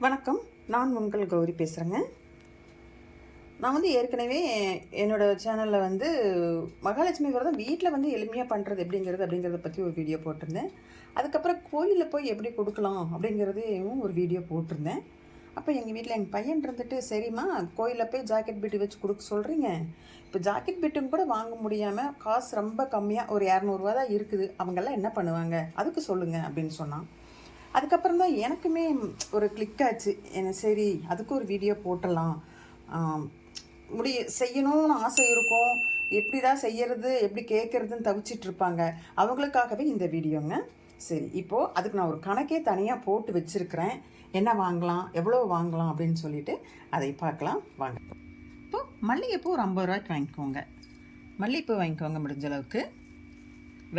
வணக்கம். நான் உங்கள் கௌரி பேசுகிறேங்க. நான் ஏற்கனவே என்னோடய சேனலில் மகாலட்சுமி விரதம் வீட்டில் எளிமையாக பண்ணுறது அப்படிங்கிறத பற்றி ஒரு வீடியோ போட்டிருந்தேன். அதுக்கப்புறம் கோயிலில் போய் எப்படி கொடுக்கலாம் அப்படிங்கிறதையும் ஒரு வீடியோ போட்டிருந்தேன். அப்போ எங்கள் வீட்டில் எங்கள் பையன் இருந்துட்டு, சரிம்மா கோயிலில் போய் ஜாக்கெட் பிட்டு வச்சு கொடுக்க சொல்கிறீங்க, இப்போ ஜாக்கெட் பிட்டுன்னு கூட வாங்க முடியாமல் காசு ரொம்ப கம்மியாக ஒரு 200 தான் இருக்குது, அவங்கெல்லாம் என்ன பண்ணுவாங்க, அதுக்கு சொல்லுங்கள் அப்படின்னு சொன்னான். அதுக்கப்புறம் தான் எனக்குமே ஒரு கிளிக் ஆச்சு. சரி அதுக்கு ஒரு வீடியோ போட்டலாம், செய்யணும்னு ஆசை இருக்கும், எப்படி தான் செய்யறது எப்படி கேட்குறதுன்னு தவிச்சிட்ருப்பாங்க, அவங்களுக்காகவே இந்த வீடியோங்க. சரி, இப்போது அதுக்கு நான் ஒரு கணக்கே தனியாக போட்டு வச்சுருக்கிறேன். என்ன வாங்கலாம், எவ்வளோ வாங்கலாம் அப்படின்னு சொல்லிட்டு அதை பார்க்கலாம் வாங்க. இப்போது மல்லிகைப்பூ ஒரு 50 ரூபாய்க்கு வாங்கிக்கோங்க. மல்லிகைப்பூ வாங்கிக்கோங்க, முடிஞ்ச அளவுக்கு.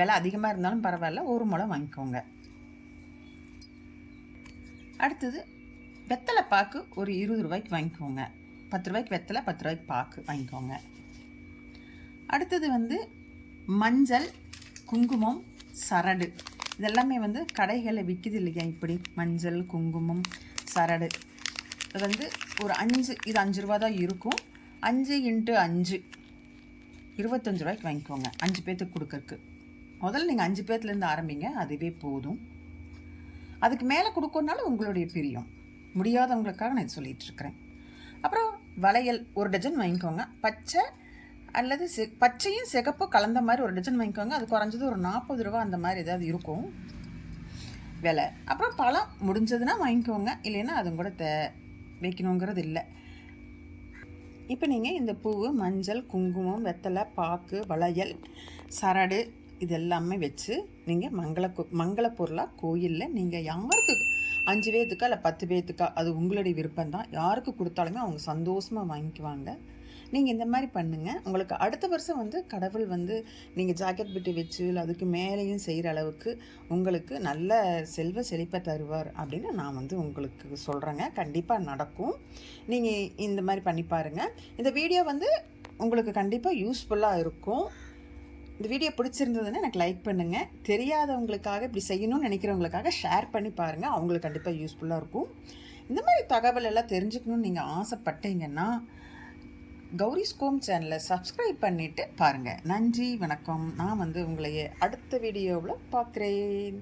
விலை அதிகமாக இருந்தாலும் பரவாயில்ல, ஒரு முளம் வாங்கிக்கோங்க. அடுத்தது வெத்தலை பாக்கு ஒரு 20 ரூபாய்க்கு வாங்கிக்கோங்க. 10 ரூபாய்க்கு வெத்தலை, 10 ரூபாய்க்கு பாக்கு வாங்கிக்கோங்க. அடுத்தது மஞ்சள், குங்குமம், சரடு, இதெல்லாமே கடைகளில் விற்கிது இல்லையா, இப்படி மஞ்சள், குங்குமம், சரடு. இது ஒரு 5, இது 5 ரூபா தான் இருக்கும். 5 × 5 25 ரூபாய்க்கு வாங்கிக்கோங்க. 5 பேர்த்துக்கு கொடுக்கறக்கு. முதல்ல நீங்கள் 5 பேர்த்துலேருந்து ஆரம்பிங்க, அதுவே போதும். அதுக்கு மேலே கொடுக்கறனால உங்களுடைய பிரியம், முடியாதவங்களுக்காக நான் சொல்லிகிட்ருக்கிறேன். அப்புறம் வளையல் ஒரு டஜன் வாங்கிக்கோங்க. பச்சை அல்லது பச்சையும் சிகப்பும் கலந்த மாதிரி ஒரு டஜன் வாங்கிக்கோங்க. அது குறைஞ்சது ஒரு 40 ரூபா அந்த மாதிரி ஏதாவது இருக்கும் விலை. அப்புறம் பழம் முடிஞ்சதுன்னா வாங்கிக்கோங்க, இல்லைன்னா அதுவும் கூட வைக்கணுங்கிறது இல்லை. இப்போ நீங்கள் இந்த பூ, மஞ்சள், குங்குமம், வெத்தலை பாக்கு, வளையல், சரடு இது எல்லாமே வச்சு நீங்கள் மங்கள பொருளாக கோயிலில் நீங்கள் யாருக்கு 5 பேர்த்துக்கா இல்லை 10 பேர்த்துக்கா, அது உங்களுடைய விருப்பம்தான், யாருக்கு கொடுத்தாலுமே அவங்க சந்தோஷமாக வாங்கிக்குவாங்க. நீங்கள் இந்த மாதிரி பண்ணுங்கள். உங்களுக்கு அடுத்த வருஷம் கடவுள் நீங்கள் ஜாக்கெட் பிட்டு வச்சு இல்லை அதுக்கு மேலேயும் செய்கிற அளவுக்கு உங்களுக்கு நல்ல செல்வ செழிப்பை தருவார் அப்படின்னு நான் உங்களுக்கு சொல்கிறேங்க. கண்டிப்பாக நடக்கும். நீங்கள் இந்த மாதிரி பண்ணி பாருங்கள். இந்த வீடியோ உங்களுக்கு கண்டிப்பாக யூஸ்ஃபுல்லாக இருக்கும். இந்த வீடியோ பிடிச்சிருந்ததுன்னா எனக்கு லைக் பண்ணுங்கள். தெரியாதவங்களுக்காக, இப்படி செய்யணும்னு நினைக்கிறவங்களுக்காக ஷேர் பண்ணி பாருங்கள், அவங்களுக்கு கண்டிப்பாக யூஸ்ஃபுல்லாக இருக்கும். இந்த மாதிரி தகவல் எல்லாம் தெரிஞ்சுக்கணுன்னு நீங்கள் ஆசைப்பட்டீங்கன்னா கௌரிஸ் ஹோம் சேனலை சப்ஸ்கிரைப் பண்ணிவிட்டு பாருங்கள். நன்றி, வணக்கம். நான் உங்களையே அடுத்த வீடியோவில் பார்க்குறேன்.